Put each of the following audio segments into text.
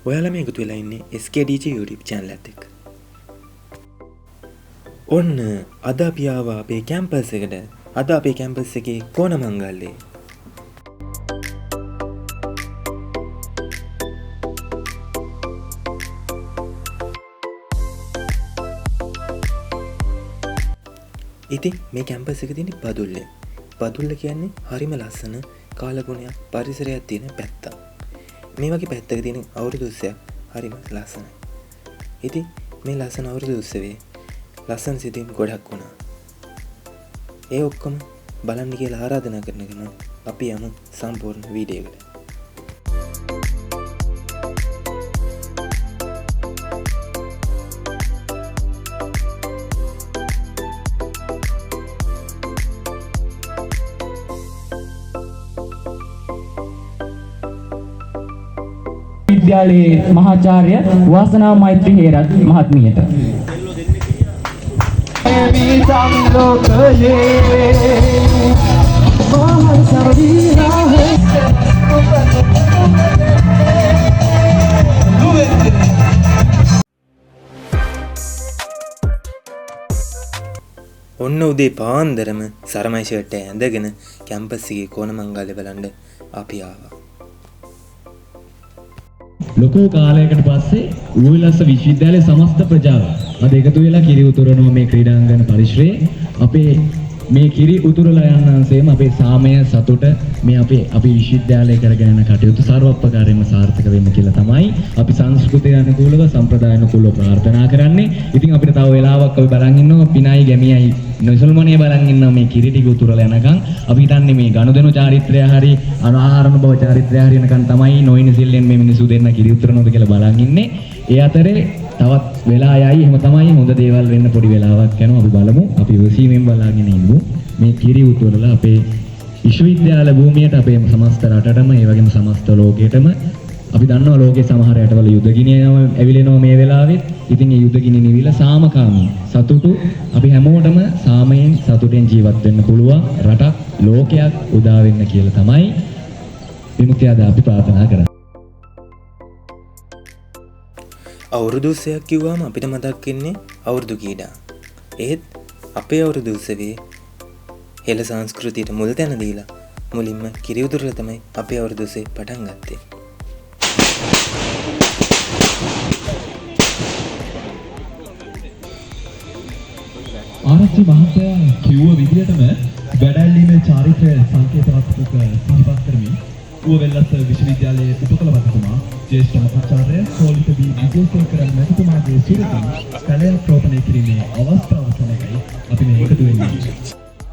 ඔයාලා මේ එකතු වෙලා ඉන්නේ SKDG YouTube channel එකත් එක්ක. ඔන්න අද අපි ආවා අපේ කැම්පස් එකට. අද අපේ කැම්පස් එකේ කොණමංගල්ලේ. ඉතින් මේ කැම්පස් එක තියෙන්නේ බදුල්ලේ. බදුල්ල කියන්නේ හරිම ලස්සන කාලගුණයක් පරිසරයක් තියෙන පැත්තක්. මේ වගේ පැත්තක තියෙන අවුරුදු උත්සවයක් හරිම ලස්සනයි. ඉතින් මේ ලස්සන අවුරුදු උත්සවයේ ලස්සන සිදුවීම් ගොඩක් වුණා. ඒ ඔක්කොම බලන්න කියලා ආරාධනා කරන ගමන් අපි යමු සම්පූර්ණ වීඩියෝ එකට. विद्यालय महाचार्य वासना मैत्री हेरत महात्मीयत ඔන්න උදේ පාන්දරම සරමයි ෂර්ට් එක ඇඳගෙන කැම්පස් එකේ කොණමංගල්ලේ බලන්න අපි ආවා. ලොකු කාලයකට පස්සේ ඌවිලස්ස විශ්වවිද්‍යාලයේ සමස්ත ප්‍රජාව අද එකතු වෙලා කිරි උතුරනවා මේ ක්‍රීඩාංගන පරිශ්‍රයේ. අපේ මේ කිරි උතුරලා යන්නන්සේම අපේ සාමය සතුට මේ අපි විශ්වවිද්‍යාලය කරගෙන යන කටයුතු ਸਰවප්‍රකාරයෙන්ම සාර්ථක වෙන්න කියලා තමයි අපි සංස්කෘතිය අනුකූලව සම්ප්‍රදාය අනුකූලව ප්‍රාර්ථනා කරන්නේ. ඉතින් අපිට තව වෙලාවක් අපි බලන් ඉන්නවා පිනයි ගැමියයි නොසල්මනේ බලන් ඉන්නවා මේ කිරි ටික උතුරලා යනකම්. අපි හිතන්නේ මේ ගනුදෙනු චාරිත්‍රය හරි අනාහාරණ බව චාරිත්‍රය හරි යනකම් තමයි නොයින සිල්ලෙන් මේ මිනිස්සු දෙන්න කිරි උතුරනවද කියලා බලන් ඉන්නේ. ඒ අතරේ තවත් වෙලා යයි එහෙම තමයි හොඳ දේවල් වෙන්න පොඩි වෙලාවක් යනවා. අපි බලමු. අපි විශ්ීමෙන් බලාගෙන ඉමු. මේ කිරි උතුරලා අපේ විශ්වවිද්‍යාල භූමියට අපේ සමස්ත රටටම ඒ වගේම සමස්ත ලෝකෙටම අපි දන්නවා ලෝකේ සමහර රටවල යුද ගිනියම ඇවිලෙනවා මේ වෙලාවෙත්. ඉතින් මේ යුද ගිනි නිවිලා සාමකාමී සතුටු අපි හැමෝටම සාමයෙන් සතුටෙන් ජීවත් වෙන්න පුළුවන් රටක් ලෝකයක් උදා වෙන්න කියලා තමයි විමුක්තිය අද අපි ප්‍රාර්ථනා කරන්නේ. අවුරුදු උත්සවයක් කිව්වම අපිට මතක් වෙන්නේ අවුරුදු ක්‍රීඩා. ඒත් අපේ අවුරුදු උත්සවයේ හෙළ සංස්කෘතියට මුල් තැන දීලා මුලින්ම කිරි උතුරලා තමයි අපේ අවුරුදු උත්සවය පටන් ගත්තේ. ආරච්චි මහත්තයා කිව්ව විදිහටම වැඩැල්ලීමේ චාරිත්‍රය සංකේතාත්මක සිහිපත් කරමින් ඌවෙල්ලස්ස විශ්වවිද්‍යාලයේ උපකුලපතිතුමා ජ්‍යෙෂ්ඨ මහාචාර්ය සෝලිත බී විජේසේකර මැතිතුමාගේ සුරකින් කලයක් රෝපණය කිරීමේ අවස්ථාව සමගයි අපි මේ එකතු වෙන්නේ.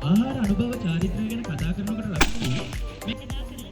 ආහාර අනුභව චාරිත්‍රය ගැන කතා කරනකොට ලක්ෂණ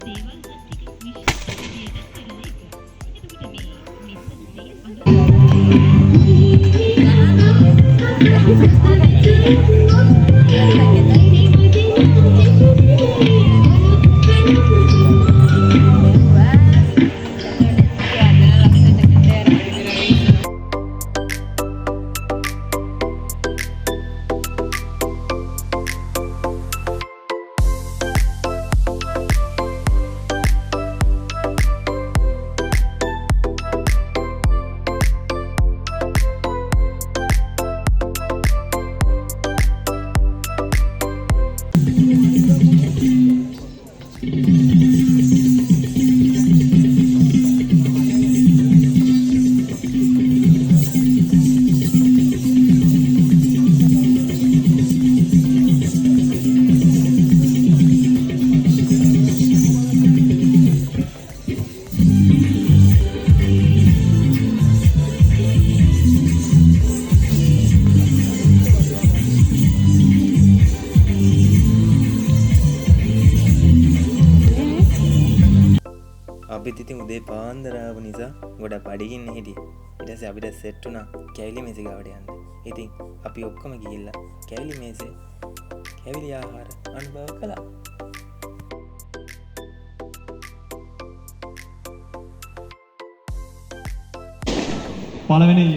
අපිත් ඉතින් උදේ පාන්දර ආව නිසා ගොඩක් බඩගින්න හිටියේ. ඊට පස්සේ අපිට සෙට් වුණා කැවිලි මේසෙ ගාවට යන්න. ඉතින් අපි ඔක්කොම ගිහිල්ලා කැවිලි මේසෙ කැවිලි ආහාර අනුභව කළා. පළවෙනි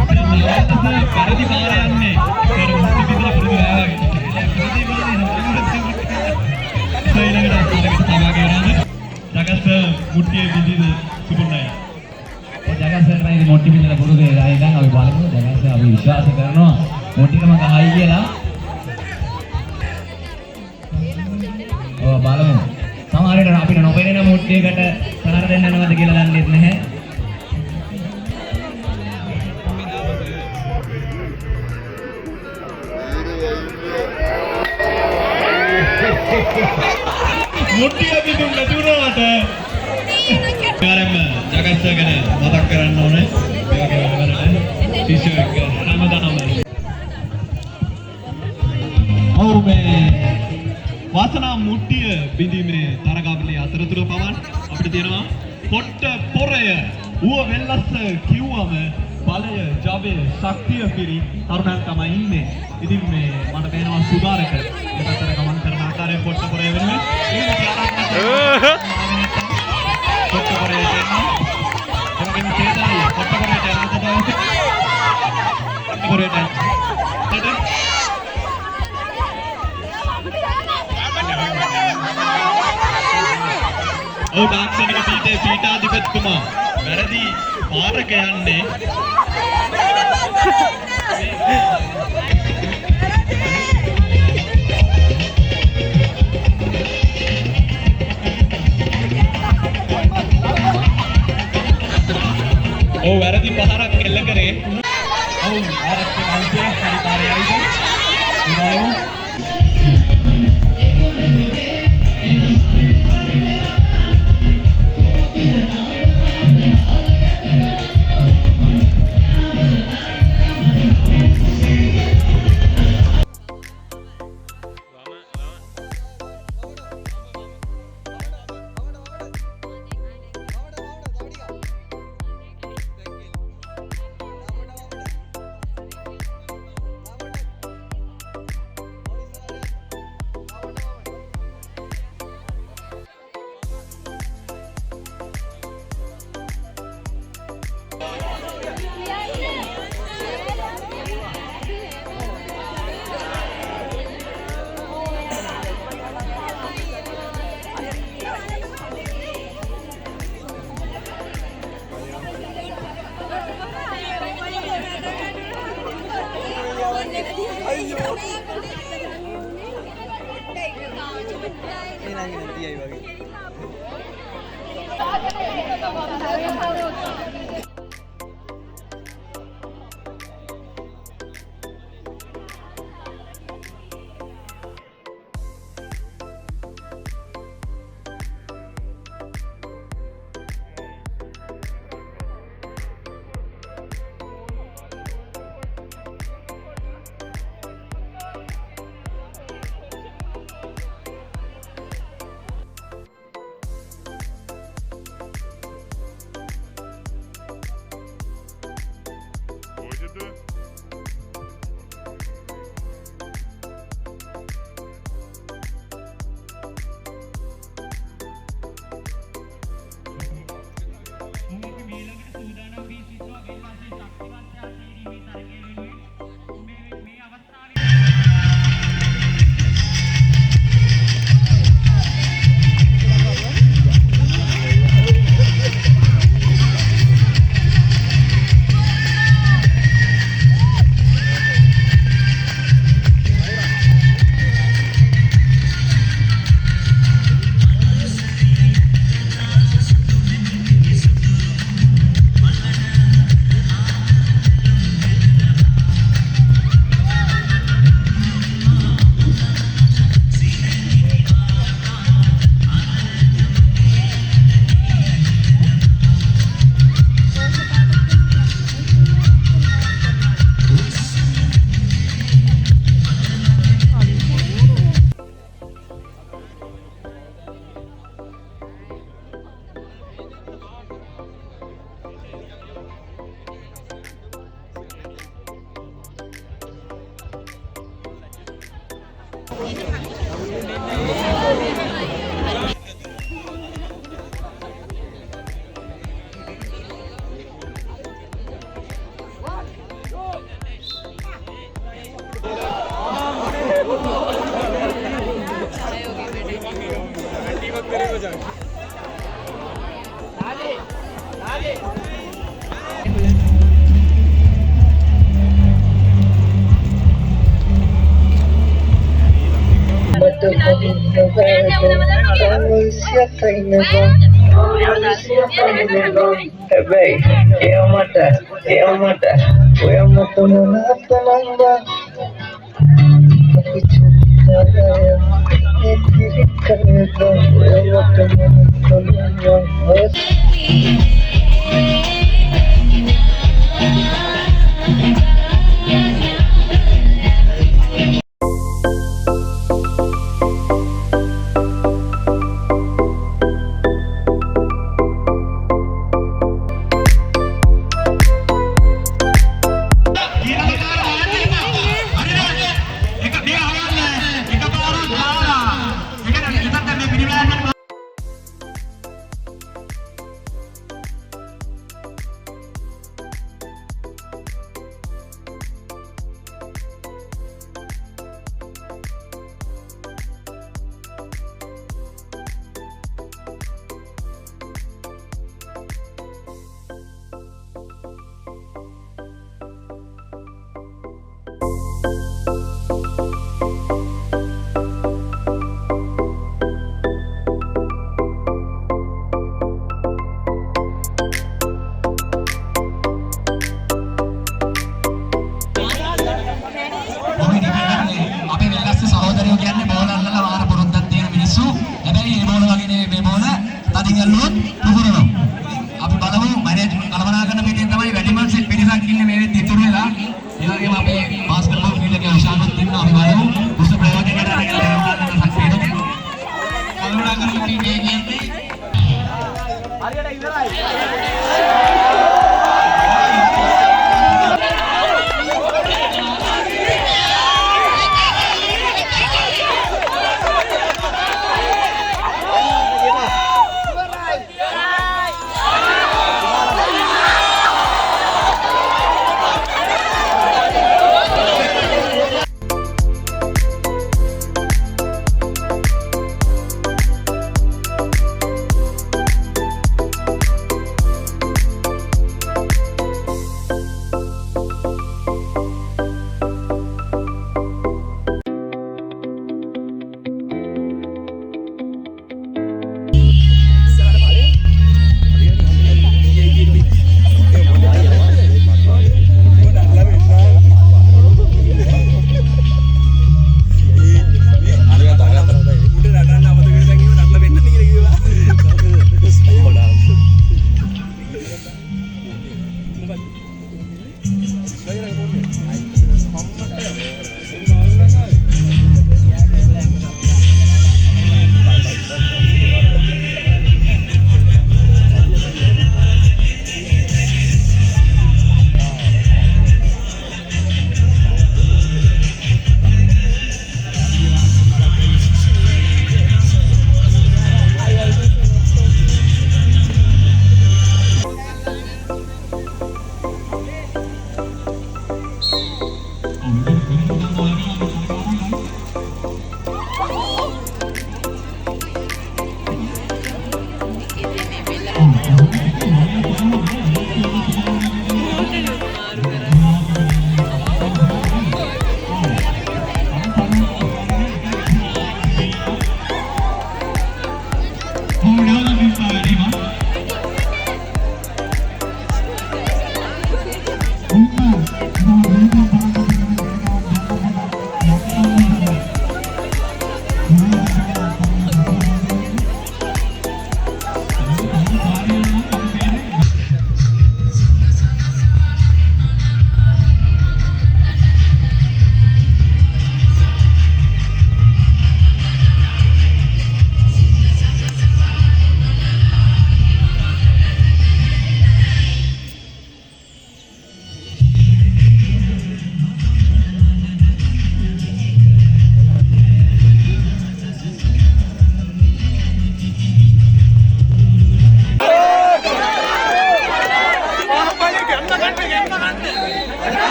I'm වැරදි පාර යන්නේ. ඒතර මුට්ටි බිඳලා පුරුදු ආවා. ඊළඟට තමාගේ නම ජගස් මුට්ටියේ බිඳිද සුපුන්නයි. ජගස්සට ඉතින් මොට්ටි පිටලා පුරුදු වෙලා ඉඳන් අපි බලමු ජගස්ස අපි විශ්වාස කරනවා මොට්ටිකම ගහයි කියලා. ඔව් බලමු. සමහර විට අපිට නොපෙනෙන මොට්ටියකට සහර දෙන්න යනවද කියලා දන්නේ නැහැ. මුට්ටිය බිඳුන් නැති වුණාට කාරෙම ජගස්ස ගැන මතක් කරන්න ඕනේ. මේ වගේ වැඩවලට ශිෂ්‍යයෙක් හැමදාම ඔව් මේ වාසනා මුට්ටිය බිඳීමේ තරගාවලිය අතරතුර පවන් අපිට තියෙනවා පොට්ට පොරය ඌව වෙල්ලස්ස කිව්වම බලය ජවය ශක්තිය පිරි තරුණයන් තමයි ඉන්නේ. ඉතින් මේ මට පේනවා සුගාරක ඒ පැත්තට ගමන් කරන ආකාරය පොට්ට පොරය වෙනුවෙන් පොට්ට පොරය දෙන්නා එවැගේම චේතනයි පොට්ට පොරයට යනකොට පොට්ට පොරයට ඔව් දාක්ෂණික පීඨයේ පීඨාධිපතිතුමා වැරදි පාරක යන්නේ. ඔව් වැරදි පාරක් එල්ල කරේ. ඔව් ආරක්ෂක අංශයේ හරි පාරයයිද? ඉතින් Hey, eu mata,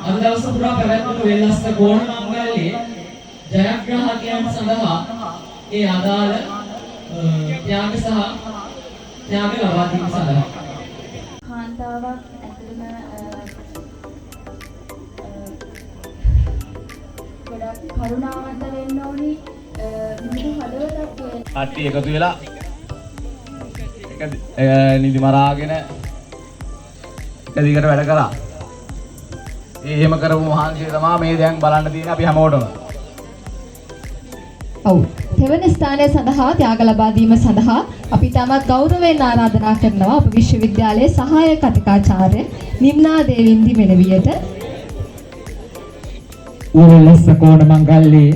අද දවස පුරා පැවැත්වුණු වෙල්ලස්ත ගෝණ මංගල්‍යයේ ජයග්‍රාහකයන් සඳහා ඒ අදාළ ත්‍යාග ලබා දීම සඳහා කාන්තාවක් ඇතුළම ගොඩක් කරුණාවන්ත වෙන්න ඕනි මුළු හදවතක් කට්ටිය එකතු වෙලා එක නිදි මරාගෙන එක දිගට වැඩ කළා. එහෙම කරපු මහන්සිය තමයි මේ දැන් බලන්න තියෙන අපි හැමෝටම. ඔව්. තෙවන ස්ථානය සඳහා ත්‍යාග ලබා දීම සඳහා අපි තමත් ගෞරවයෙන් ආරාධනා කරනවා අප විශ්වවිද්‍යාලයේ සහායක කතිකාචාර්ය නිම්නා දේවින්දි මෙනවියට. ඌවෙල්ලස්ස කෝණ මංගල්‍යයේ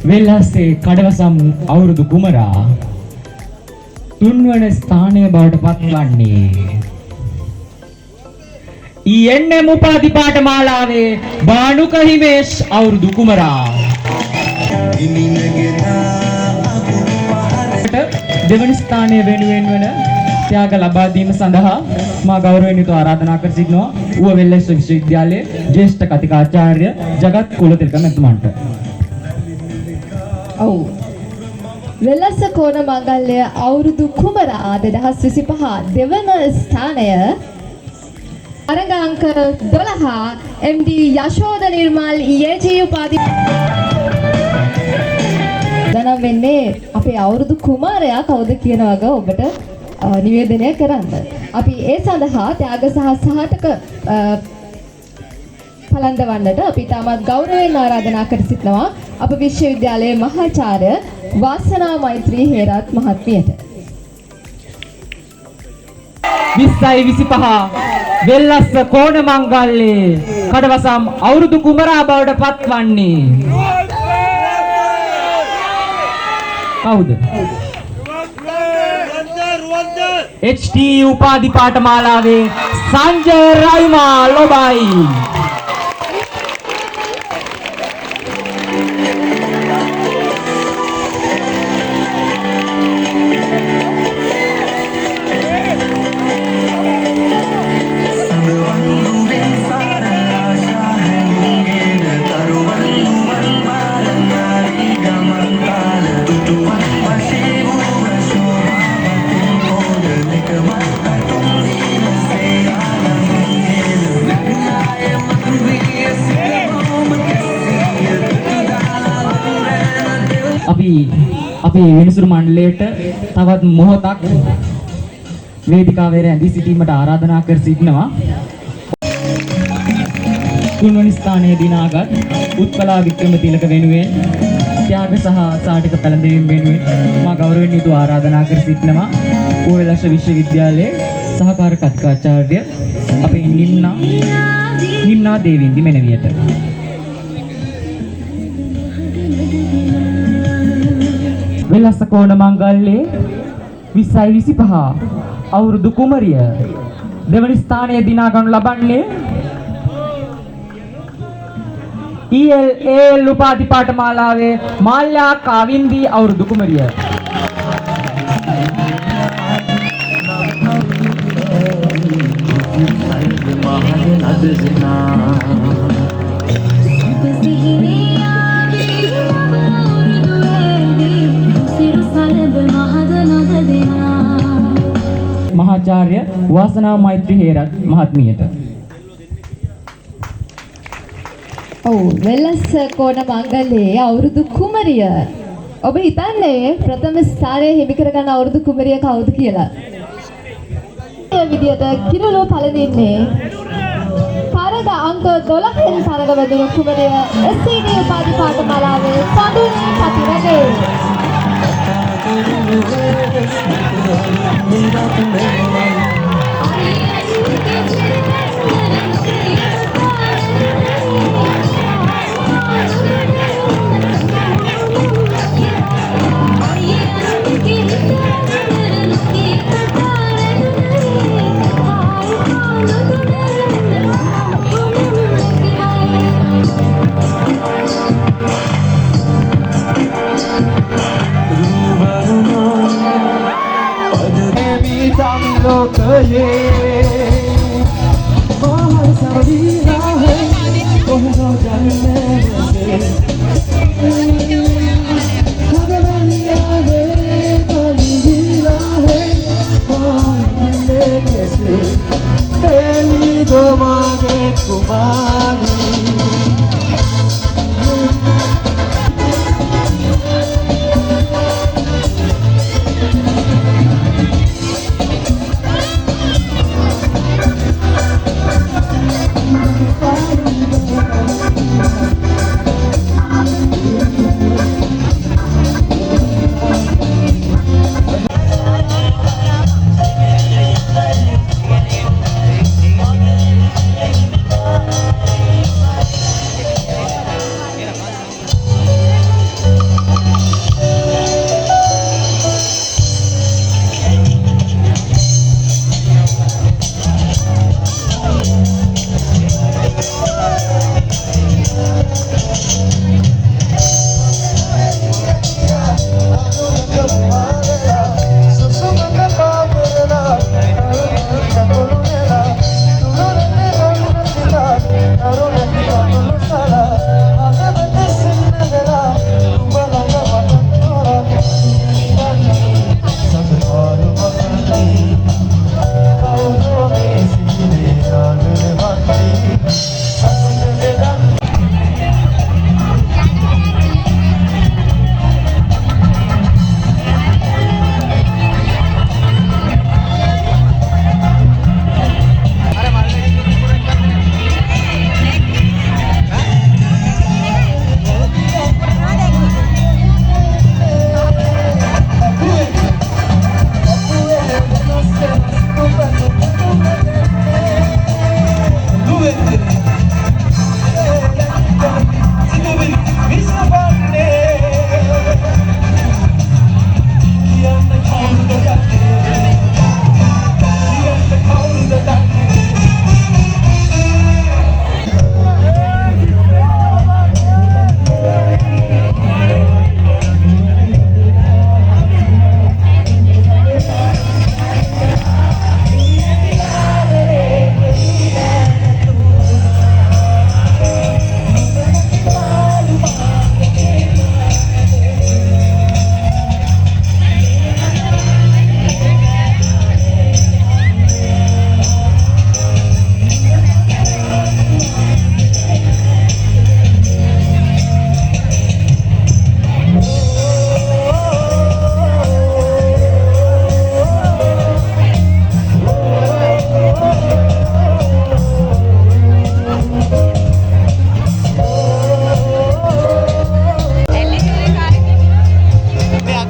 වෙල්ලස්සේ කඩවසම් අවුරුදු කුමරා තුන්වන ස්ථානය බවට පත්වන්නේ ඊඑන්එම් උපාධි පාඨමාලාවේ බානුක හිමේෂ් අවුරුදු කුමරා දෙවන ස්ථානය වෙනුවෙන් වන ත්‍යාග ලබා දීම සඳහා මා ගෞරවයෙන් යුතුව ආරාධනා කර සිටිනවා ඌව වෙල්ලස්ස විශ්වවිද්‍යාලයේ ජ්‍යෙෂ්ඨ කතිකාචාර්ය ජගත් කුලතිලක මැතිතුමන්ට. ඔව්. වෙලස කෝණ මංගල්‍ය අවුරුදු කුමරා 2025 දෙවන ස්ථානය අරගාංක 12 MD යශෝද නිර්මල් EAG උපාධි දැනම් වෙන්නේ අපේ අවුරුදු කුමාරයා කවුද කියන වගේ ඔබට නිවේදනය කරන්න. අපි ඒ සඳහා ත්‍යාග සහ සහතක පලන්දවන්නට අපි තාමත් ගෞරවයෙන් ආරාධනා කර සිටිනවා අප විශ්වවිද්‍යාලයේ මහාචාර්ය වාසනා මෛත්‍රී හේරත් මහත්මියට. 2025 වෙල්ලස්ස කෝණ මංගල්‍යයේ කඩවසම් අවුරුදු කුමරා බවට පත්වන්නේ කවුද? HT උපාධි පාඨමාලාවේ සංජය රයිමා ලොබයි. අපි විනිසුරු මණ්ඩලයට තවත් මොහොතක් වේදිකාවේ රැඳී සිටීමට ආරාධනා කර සිටිනවා. තුන්වැනි ස්ථානයේ දිනාගත් උත්කලා වික්‍රමතිලක වෙනුවෙන් ත්‍යාග සහ සාටික පැලඳවීම වෙනුවෙන් මා ගෞරවයෙන් යුතුව ආරාධනා කර සිටිනවා ඌවැලස්ස විශ්වවිද්‍යාලයේ සහකාර කතිකාචාර්ය අපේ නිම්නා දේවින්දි මෙනවියට. වෙලස්ස කෝණ මංගල්‍යයේ 2025 අවුරුදු කුමරිය දෙවනි ස්ථානයේ දිනා ගනු ලබන්නේ EL උපාධි පාඨමාලාවේ මාල්‍යා කාවින්දී අවුරුදු කුමරිය. මහාචාර්ය වාසනා මෛත්‍රී හේරත් මහත්මියට. ඔව් වෙලස් කෝණ මංගල්‍යයේ අවුරුදු කුමරිය. ඔබ හිතන්නේ ප්‍රථම ස්ථානය හිමි කරගන්න අවුරුදු කුමරිය කවුද කියලා? ඒ විදිහට කිරුළු පළඳින්නේ තරග අංක 12න් තරග වැදුණු කුමරිය SCD උපාධි පාඨමාලාවේ සඳුනි පතිරගේ.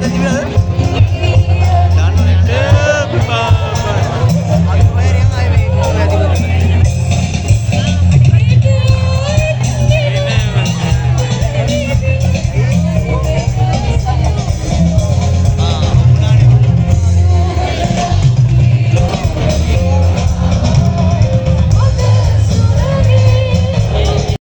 Kak Kadira.